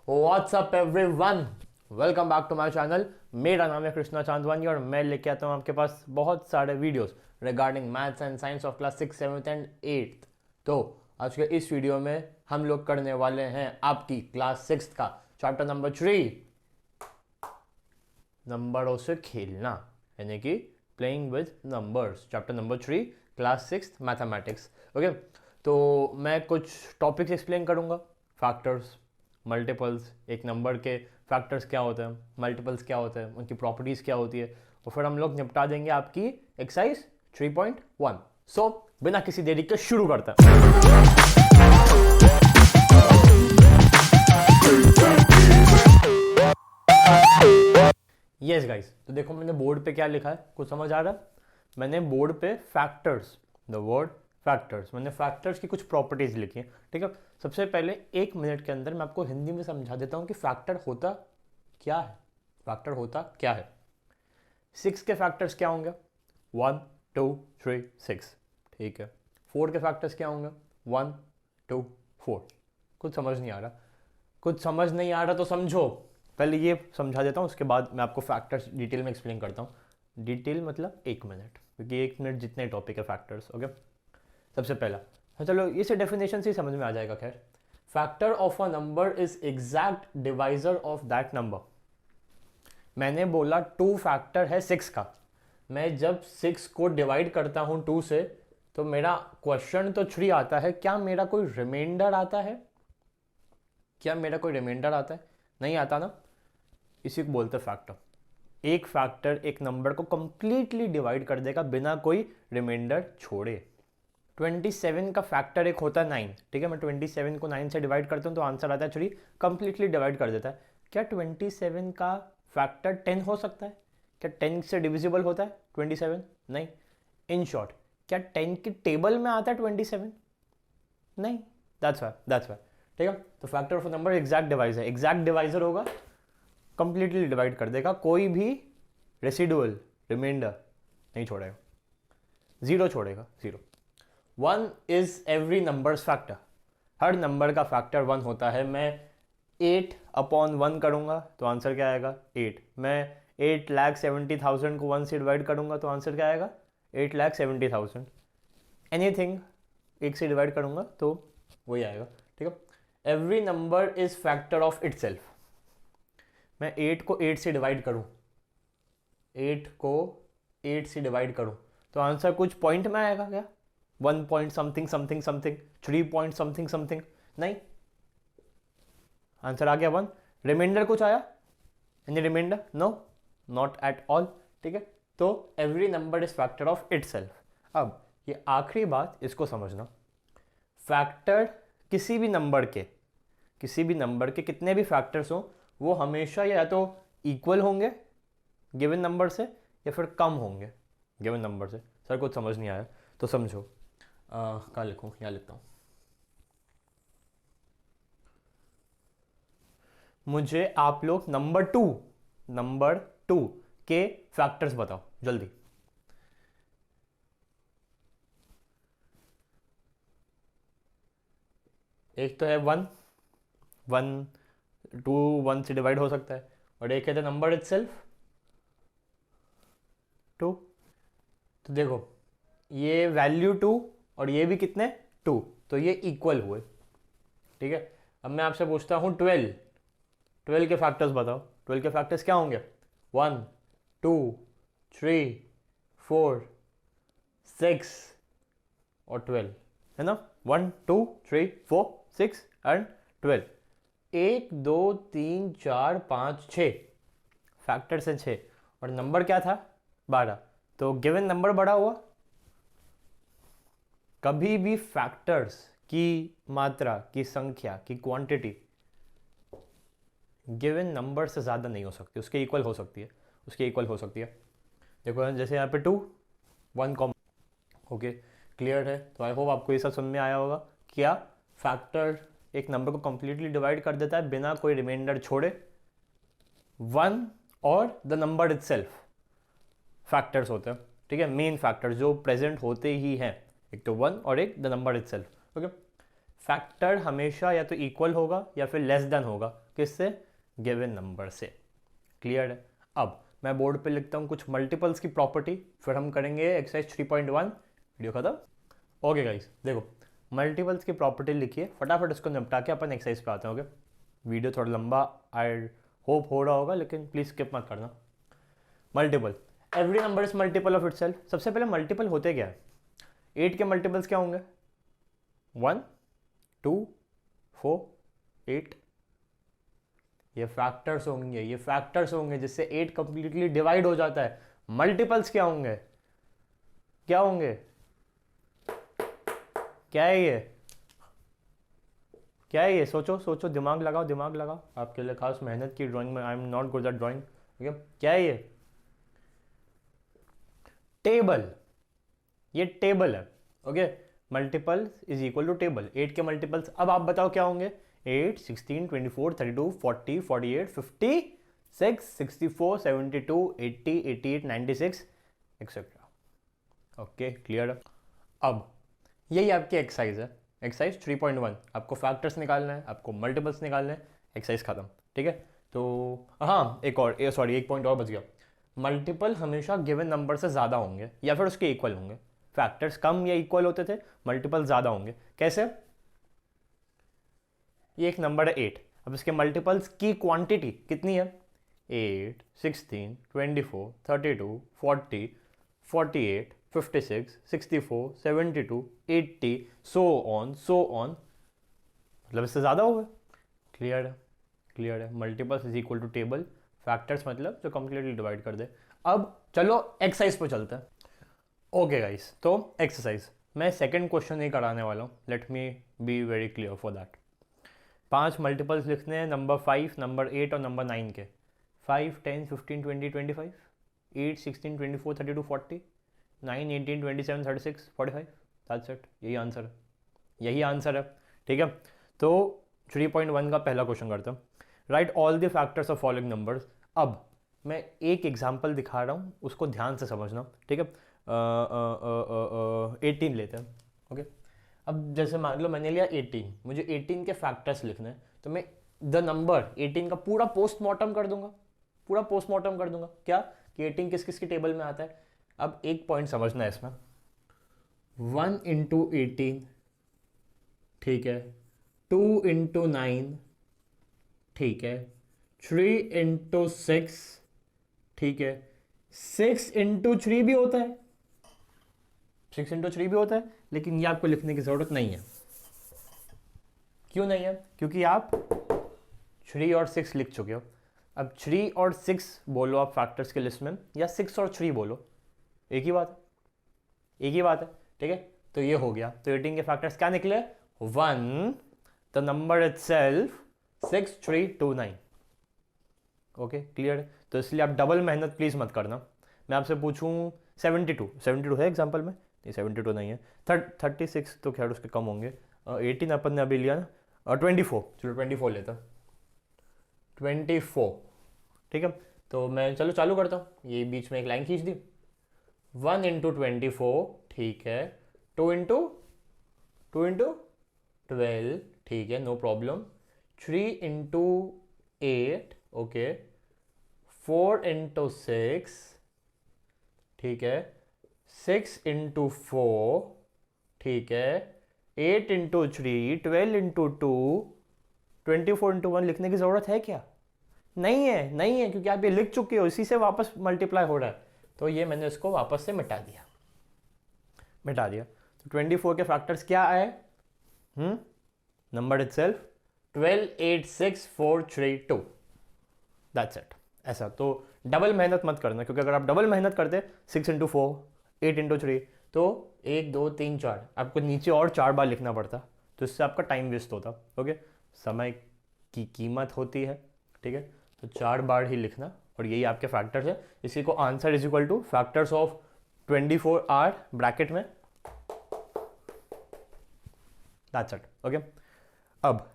What's up everyone, welcome back to my channel. मेरा नाम है कृष्णा चांदवानी और मैं लेके आता हूँ आपके पास बहुत सारे videos regarding maths and science of class 6, 7th and 8th। तो आज के इस वीडियो में हम लोग करने वाले हैं आपकी क्लास 6 का चैप्टर नंबर 3, नंबरों से खेलना, यानी कि playing with numbers. Chapter number 3 class 6 mathematics. Okay, तो मैं कुछ टॉपिक्स एक्सप्लेन करूँगा। फैक्टर्स, मल्टीपल्स, एक नंबर के फैक्टर्स क्या होते हैं, मल्टीपल्स क्या होते हैं, उनकी प्रॉपर्टीज़ क्या होती है, और फिर हम लोग निपटा देंगे आपकी एक्सरसाइज 3.1। सो बिना किसी देरी के शुरू करते हैं। यस गाइस, तो देखो मैंने बोर्ड पे क्या लिखा है, कुछ समझ आ रहा है? मैंने बोर्ड पे फैक्टर्स, द वर्ड फैक्टर्स, मैंने फैक्टर्स की कुछ प्रॉपर्टीज लिखी हैं। ठीक है, सबसे पहले 1 मिनट के अंदर मैं आपको हिंदी में समझा देता हूँ कि फैक्टर होता क्या है। फैक्टर होता क्या है? 6 के फैक्टर्स क्या होंगे? 1, 2, 3, 6। ठीक है। 4 के फैक्टर्स क्या होंगे? 1, 2, 4। कुछ समझ नहीं आ रहा? कुछ समझ नहीं आ रहा तो समझो, पहले ये समझा देता हूँ, उसके बाद मैं आपको फैक्टर्स डिटेल में एक्सप्लेन करता हूँ। डिटेल मतलब 1 मिनट, क्योंकि 1 मिनट जितने टॉपिक है फैक्टर्स। ओके, सबसे पहला, चलो इसे डेफिनेशन से ही समझ में आ जाएगा। खैर, factor of a number is exact divisor of that number. मैंने बोला 2 फैक्टर है 6 का। मैं जब 6 को डिवाइड करता हूँ 2 से, तो मेरा क्वेश्चन तो 3 आता है, क्या मेरा कोई रिमाइंडर आता है? क्या मेरा कोई रिमाइंडर आता है? नहीं आता ना। इसी को बोलते फैक्टर। एक फैक्टर एक नंबर को कंप्लीटली डिवाइड कर देगा बिना कोई रिमाइंडर छोड़े। 27 का फैक्टर एक होता है 9। ठीक है, मैं 27 को 9 से डिवाइड करता हूँ तो आंसर आता है 3, कंप्लीटली डिवाइड कर देता है। क्या 27 का फैक्टर 10 हो सकता है? क्या 10 से डिविजिबल होता है 27? नहीं। इन शॉर्ट, क्या 10 की टेबल में आता है 27? नहीं। That's why. ठीक है, तो factor of number exact divisor, exact divisor होगा, कंप्लीटली डिवाइड कर देगा, कोई भी रेसिडुअल रिमाइंडर नहीं छोड़ेगा, 0 छोड़ेगा, 0। 1 is every numbers factor. Her number का फैक्टर 1 होता है। मैं 8/1 करूंगा तो आंसर क्या आएगा? 8। मैं 8,70,000 को 1 से डिवाइड करूंगा तो आंसर क्या आएगा? 8,70,000। एनीथिंग 1 से डिवाइड करूंगा तो वही आएगा। ठीक है, every number is factor of itself. मैं 8 को 8 से डिवाइड करूं, 8 को 8 से डिवाइड करूं तो आंसर कुछ पॉइंट में आएगा क्या? 1 point something something something, 3 point something something? नहीं, आंसर आ गया 1। रिमाइंडर कुछ आया? Any reminder? No, not at all. ठीक है, तो every number is factor of itself. अब ये आखिरी बात, इसको समझना। फैक्टर किसी भी नंबर के कितने भी फैक्टर्स हो, वो हमेशा या तो इक्वल होंगे गिवन नंबर से या फिर कम होंगे गिवन नंबर से। सर कुछ समझ नहीं आया तो समझो। कहाँ लिखूँ? यहाँ लिखता हूँ। मुझे आप लोग नंबर टू के फैक्टर्स बताओ जल्दी। एक तो है 1, 1 से डिवाइड हो सकता है, और एक है नंबर इटसेल्फ 2। तो देखो, ये वैल्यू 2 और ये भी कितने? 2, तो ये इक्वल हुए। ठीक है, अब मैं आपसे पूछता हूँ 12 के फैक्टर्स बताओ। 12 के फैक्टर्स क्या होंगे? 1, 2, 3, 4, 6 और 12, है ना? 1, 2, 3, 4, 6 एंड 12। 1, 2, 3, 4, 5, 6 फैक्टर्स हैं 6, और नंबर क्या था? 12। तो गिवन नंबर बड़ा हुआ। कभी भी फैक्टर्स की मात्रा, की संख्या, की क्वांटिटी गिवन नंबर से ज़्यादा नहीं हो सकती, उसके इक्वल हो सकती है। देखो जैसे यहाँ पे 2, 1 कॉमन। ओके, क्लियर है? तो आई होप आपको ये सब समझ में आया होगा। क्या फैक्टर एक नंबर को कंप्लीटली डिवाइड कर देता है बिना कोई रिमाइंडर छोड़े। 1 और द नंबर इटसेल्फ फैक्टर्स होते हैं। ठीक है, मेन फैक्टर जो प्रेजेंट होते ही हैं, एक तो 1 और एक the number itself. Okay, factor हमेशा या तो इक्वल होगा या फिर लेस देन होगा किससे? गिवन नंबर से। क्लियर है? अब मैं बोर्ड पे लिखता हूँ कुछ मल्टीपल्स की प्रॉपर्टी, फिर हम करेंगे एक्सरसाइज 3.1। वीडियो खत्म। ओके गाइस, देखो मल्टीपल्स की प्रॉपर्टी लिखिए, फटाफट इसको निपटा के अपन एक्सरसाइज पे आते हैं। ओके, वीडियो थोड़ा लंबा आई होप हो रहा होगा, लेकिन प्लीज़ स्किप मत करना। Multiple, every number is multiple of itself. सबसे पहले मल्टीपल होते क्या है? 8 के मल्टीपल्स क्या होंगे? 1 2 4 8। ये फैक्टर्स होंगे, ये फैक्टर्स होंगे जिससे 8 कंप्लीटली डिवाइड हो जाता है। मल्टीपल्स क्या होंगे? क्या होंगे? क्या है ये? क्या है ये? सोचो सोचो, दिमाग लगाओ, दिमाग लगाओ। आपके लिए खास मेहनत की ड्राइंग में, I am not good at drawing. Okay, क्या है ये? टेबल। ये टेबल है। Okay, multiple is equal to table. 8 के मल्टीपल्स अब आप बताओ क्या होंगे? 8 16 24 32 40 48 56 64 72 80 88 96 एक्सेट्रा। Okay, clear. अब यही आपकी एक्सरसाइज है, एक्सरसाइज 3.1। आपको फैक्टर्स निकालना है, आपको मल्टीपल्स निकालना है, एक्सरसाइज खत्म। ठीक है, तो हाँ एक और सॉरी एक पॉइंट और बच गया। मल्टीपल हमेशा गिवन नंबर से ज़्यादा होंगे या फिर उसके इक्वल होंगे। फैक्टर्स कम या इक्वल होते थे, मल्टीपल ज़्यादा होंगे। कैसे? ये एक नंबर है 8, अब इसके मल्टीपल्स की क्वांटिटी कितनी है? 8 16 24 32 40 48 56 64 72 80 सो ऑन, मतलब इससे ज़्यादा होगा। क्लियर है? क्लियर है। Multiples is equal to table, factors मतलब जो कंप्लीटली डिवाइड कर दे। अब चलो एक्सरसाइज पे चलते हैं। ओके गाइस, तो एक्सरसाइज मैं सेकंड क्वेश्चन नहीं कराने वाला हूँ, let me be very clear for that. 5 multiples लिखने हैं, नंबर 5, नंबर 8 और नंबर 9 के। 5 10 15 20 25, 8 16 24 32 40, 9 18 27 36 45। दैट्स इट, यही आंसर है, यही आंसर है। ठीक है, तो 3.1 का पहला क्वेश्चन करते हैं। Right all the factors of following numbers. अब मैं एक एग्जाम्पल दिखा रहा हूँ, उसको ध्यान से समझना। ठीक है, 18 लेते हैं। ओके, अब जैसे मान लो मैंने लिया 18, मुझे 18 के फैक्टर्स लिखने हैं, तो मैं द नंबर 18 का पूरा पोस्टमार्टम कर दूंगा, पूरा पोस्टमार्टम कर दूंगा। क्या कि 18 किस किस की टेबल में आता है। अब एक पॉइंट समझना है इसमें, 1 इंटू 18, ठीक है, 2 इंटू 9, ठीक है, 3 इंटू 6, ठीक है, 6 इंटू 3 भी होता है, 6 इंटू 3 भी होता है, लेकिन ये आपको लिखने की ज़रूरत नहीं है। क्यों नहीं है? क्योंकि आप 3 और 6 लिख चुके हो। अब 3 और 6 बोलो आप फैक्टर्स के लिस्ट में, या 6 और 3 बोलो, एक ही बात है, एक ही बात है। ठीक है, तो ये हो गया। तो 18 के फैक्टर्स क्या निकले? 1, the number itself, 6 3 2 9। Okay, clear है। तो इसलिए आप डबल मेहनत प्लीज़ मत करना। मैं आपसे पूछूं 72 है एग्जाम्पल में? नहीं, 72 नहीं है। 36 तो खैर उसके कम होंगे। 18 अपन ने अभी लिया ना। 24, चलो 24 लेता, 24। ठीक है, तो मैं चलो चालू करता हूँ। ये बीच में एक लाइन खींच दी। 1 इंटू 24, ठीक है, 2 इंटू 12, ठीक है, no problem. 3 into 8, okay, 4 into 6, ठीक है, 6 इंटू 4, ठीक है, 8 इंटू 3, 12 इंटू 2, 24 इंटू 1 लिखने की ज़रूरत है क्या? नहीं है, नहीं है, क्योंकि आप ये लिख चुके हो, इसी से वापस मल्टीप्लाई हो रहा है। तो ये मैंने इसको वापस से मिटा दिया, मिटा दिया। तो 24 के फैक्टर्स क्या आए? Number itself 12 8 6 4 3 2। That's it. ऐसा तो डबल मेहनत मत करना, क्योंकि अगर आप डबल मेहनत करते 6 इंटू 4 8 इंटू 3, तो 1 2 3 4 आपको नीचे और 4 बार लिखना पड़ता, तो इससे आपका टाइम वेस्ट होता। ओके, समय की कीमत होती है। ठीक है, तो 4 बार ही लिखना, और यही आपके फैक्टर्स है। इसी को answer is equal to factors of 24 are bracket में। That's it. ओके, अब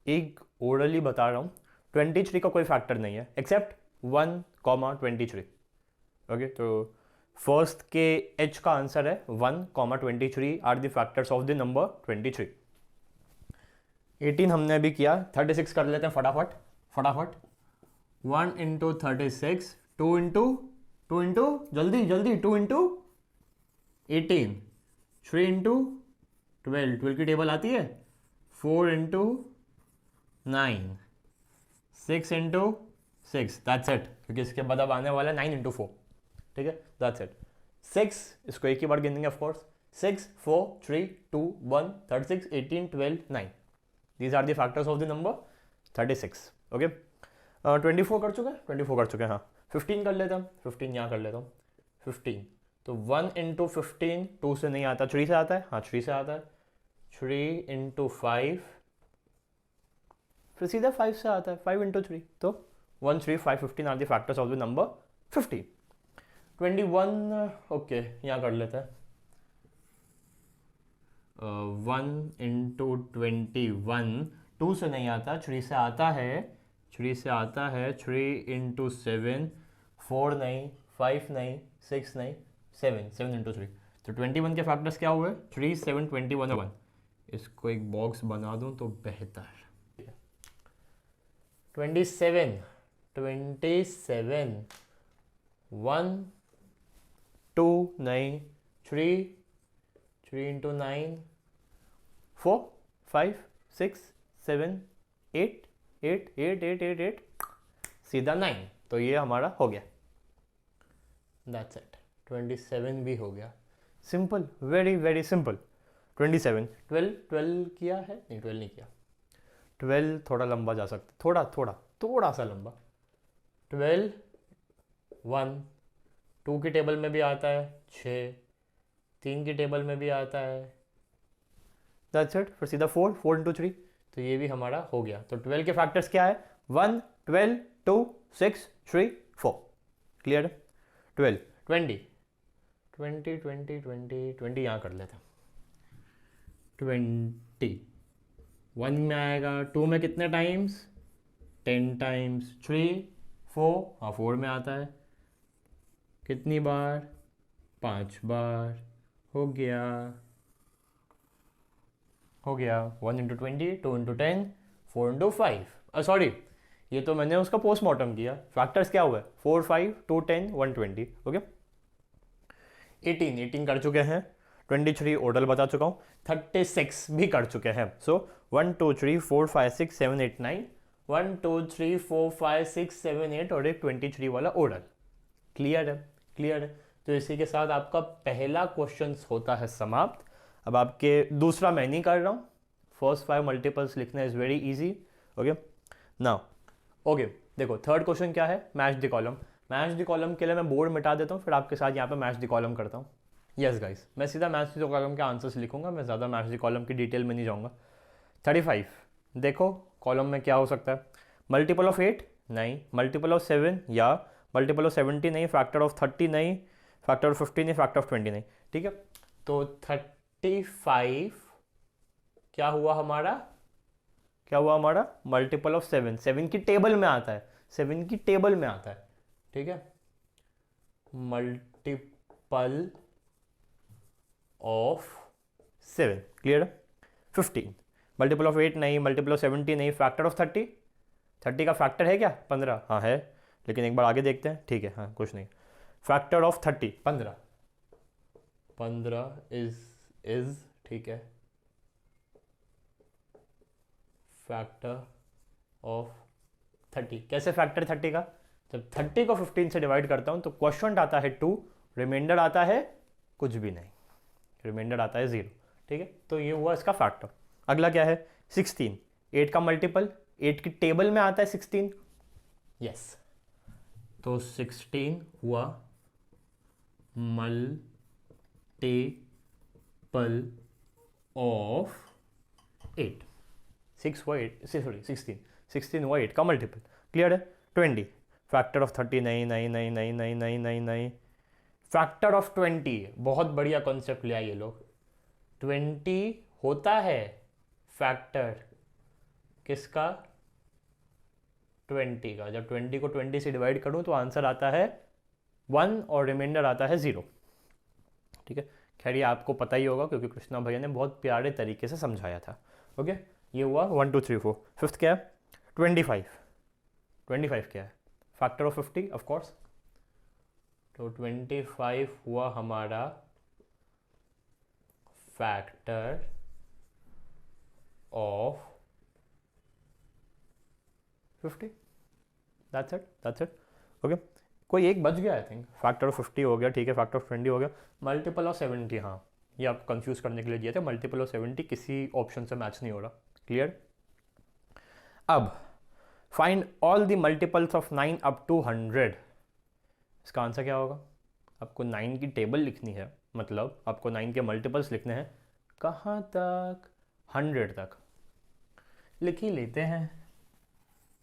एक ओरली बता रहा हूँ, 23 का कोई फैक्टर नहीं है एक्सेप्ट 1, 23। ओके, तो फर्स्ट के एच का आंसर है 1, 23 are the factors of the number 23। 18 हमने अभी किया, 36 कर लेते हैं फटाफट। फटाफट 1 इंटू 36, 2 इंटू जल्दी जल्दी 2 इंटू 18, 3 इंटू 12 की टेबल आती है, 4 इंटू 9, 6 इंटू 6, दैट्स इट, क्योंकि इसके बाद अब आने वाला है 9 इंटू 4, ठीक है, दैट्स इट। 6 इसको एक ही बार गिनेंगे of course, 6, 4, 3, 2, 1, 36, 18, 12, 9, these are the factors of the number 36। Okay, 24 कर चुके हैं, 24 कर चुके हैं, हाँ 15 कर लेता हूँ, 15 यहाँ कर लेता हूँ, 15, तो 1 इंटू 15, 2 से नहीं आता, 3 से आता है, हाँ 3 से आता है, 3 इंटू 5, फिर सीधा 5 से आता है, 5 इंटू 3, तो 1, 3, 5, 15 are the factors of the number 50। 21 okay यहाँ कर लेते हैं, 1 इंटू 21, 2 से नहीं आता, 3 से आता है, 3 से आता है, 3 इंटू 7, 4 नहीं, 5 नहीं, 6 नहीं, 7 इंटू 3, तो 21 के फैक्टर्स क्या हुए, 3, 7, 21 1, इसको एक बॉक्स बना दूं तो बेहतर। 27, 1, 2 नहीं, 3 इंटू 9, 4, 5, 6, 7, 8, 8, 8, 8, 8, 8, सीधा 9, तो ये हमारा हो गया, दैट्स इट, 27 भी हो गया, सिंपल, वेरी वेरी सिंपल। 27, 12 किया है, नहीं 12 नहीं किया, 12 थोड़ा लंबा जा सकता, थोड़ा सा लंबा, 12, 1, 2 की टेबल में भी आता है, 6, 3 की टेबल में भी आता है, दैट्स इट, फिर सीधा 4 इंटू 3, तो ये भी हमारा हो गया। तो 12 के फैक्टर्स क्या है, 1, 12, 2, 6, 3, 4, क्लियर है। 12, 20, 20, 20, 20, 20 यहाँ कर लेते हैं, 20, 1 में आएगा, 2 में कितने टाइम्स, 10 टाइम्स, 3, 4, हाँ 4 में आता है, कितनी बार, 5 बार, हो गया 1 इंटू 20, 2 इंटू 10, 4 इंटू 5, सॉरी ये तो मैंने उसका पोस्टमार्टम किया, फैक्टर्स क्या हुआ है, 4, 5, 2, 10, 120, ओके। 18 कर चुके हैं, 23 ओडल बता चुका हूँ, 36 भी कर चुके हैं, सो 1, 2, 3, 4, 5, 6, 7, 8, 9, 1, 2, 3, 4, 5, 6, 7, 8 और एक 23 वाला ओडल, क्लियर है। तो इसी के साथ आपका पहला क्वेश्चन होता है समाप्त। अब आपके दूसरा मैं नहीं कर रहा हूँ, फर्स्ट 5 मल्टीपल्स लिखना is very easy, okay now. Okay देखो थर्ड क्वेश्चन क्या है, match the column. Match the column के लिए मैं बोर्ड मिटा देता हूँ, फिर आपके साथ यहाँ पे मैच द कॉलम करता हूँ। यस गाइस, मैं सीधा मैच द कॉलम के आंसर्स लिखूंगा, मैं ज़्यादा मैच द कॉलम की डिटेल में नहीं जाऊँगा। 35 देखो कॉलम में क्या हो सकता है, मल्टीपल ऑफ 8 नहीं, मल्टीपल ऑफ 7 या मल्टीपल ऑफ 70 नहीं, फैक्टर ऑफ 30 नहीं, फैक्टर ऑफ 50 नहीं, फैक्टर ऑफ 20 नहीं, ठीक है। तो 35 क्या हुआ हमारा, मल्टीपल ऑफ 7 की टेबल में आता है, 7 की टेबल में आता है, ठीक है। मल्टीपल ऑफ 7 क्लियर है। 15 मल्टीपल ऑफ 8 नहीं, मल्टीपल ऑफ 70 नहीं, फैक्टर ऑफ 30 का फैक्टर है क्या 15, हाँ है, लेकिन एक बार आगे देखते हैं, ठीक है हाँ कुछ नहीं, फैक्टर ऑफ 30 15 इज ठीक है, फैक्टर ऑफ 30, कैसे फैक्टर 30 का, जब 30 को 15 से डिवाइड करता हूं तो क्वोशिएंट आता है 2, रिमाइंडर आता है कुछ भी नहीं, रिमाइंडर आता है 0, ठीक है। तो ये हुआ इसका फैक्टर। अगला क्या है 16, 8 का मल्टीपल, 8 की टेबल में आता है 16, यस, तो 16 हुआ मल्टीपल ऑफ 8, 6 हुआ 8 सॉरी 16 हुआ 8 का मल्टीपल, क्लियर है। 20 फैक्टर ऑफ 30 नहीं नहीं नहीं नहीं नहीं नहीं नहीं नहीं, फैक्टर ऑफ 20 बहुत बढ़िया कॉन्सेप्ट लिया ये लोग, 20 होता है फैक्टर किसका, 20 का। जब 20 को 20 से डिवाइड करूं तो आंसर आता है 1 और रिमाइंडर आता है 0, ठीक है। खैर ये आपको पता ही होगा क्योंकि कृष्णा भैया ने बहुत प्यारे तरीके से समझाया था, ओके। ये हुआ 1 2 3 4, फिफ्थ क्या है 25, 25 क्या है? Factor of 50 of course. तो 25 हुआ हमारा factor of 50। That's it okay. कोई एक बच गया आई थिंक। फैक्टर ऑफ 50 हो गया, ठीक है, फैक्टर ऑफ 20 हो गया। मल्टीपल ऑफ 70, हाँ ये आप कंफ्यूज करने के लिए दिया था। मल्टीपल ऑफ 70 किसी ऑप्शन से मैच नहीं हो रहा। क्लियर? अब find all the multiples of 9 up to 100। इसका आंसर क्या होगा? आपको 9 की टेबल लिखनी है, मतलब आपको 9 के मल्टीपल्स लिखने हैं। कहाँ तक? 100 तक। लिख ही लेते हैं।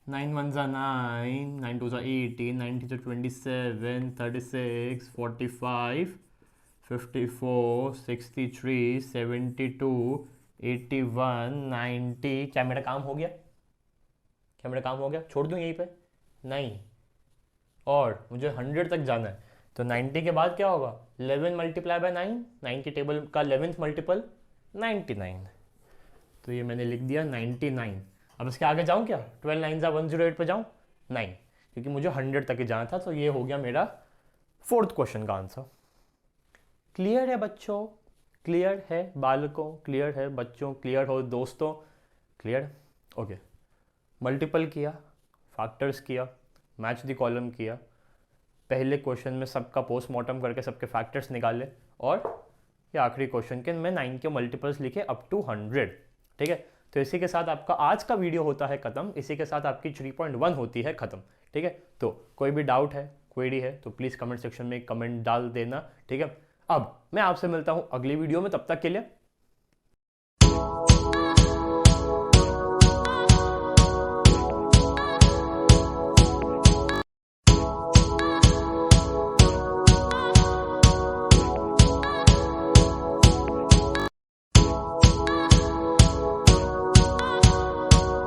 9 1 ज़ा 9, 9 2 ज़ा 18, 9 3 ज़ा 27, 36, 45, 54, 63, 72, 81, 90। क्या मेरा काम हो गया? क्या मेरा काम हो गया? छोड़ दूँ यहीं पे? नहीं, और मुझे 100 तक जाना है। तो 90 के बाद क्या होगा? 11 मल्टीप्लाई बाय 9, 9 की टेबल का 11th मल्टीपल 99। तो ये मैंने लिख दिया 99। अब इसके आगे जाऊँ क्या? 12 9 ज़ा 108 पे जाऊँ? नहीं, क्योंकि मुझे 100 तक ही जाना था। तो ये हो गया मेरा 4th क्वेश्चन का आंसर। क्लियर है बच्चों? क्लियर है बालकों? क्लियर है बच्चों? क्लियर हो दोस्तों? क्लियर? ओके। मल्टीपल किया, फैक्टर्स किया, मैच द कॉलम किया, पहले क्वेश्चन में सबका पोस्टमार्टम करके सबके फैक्टर्स निकाले, और ये आखिरी क्वेश्चन के मैं 9 के मल्टीपल्स लिखे अप टू 100। ठीक है, तो इसी के साथ आपका आज का वीडियो होता है ख़त्म। इसी के साथ आपकी 3.1 होती है ख़त्म। ठीक है, तो कोई भी डाउट है, क्वेरी है, तो प्लीज़ कमेंट सेक्शन में कमेंट डाल देना। ठीक है, अब मैं आपसे मिलता हूँ अगली वीडियो में। तब तक के लिए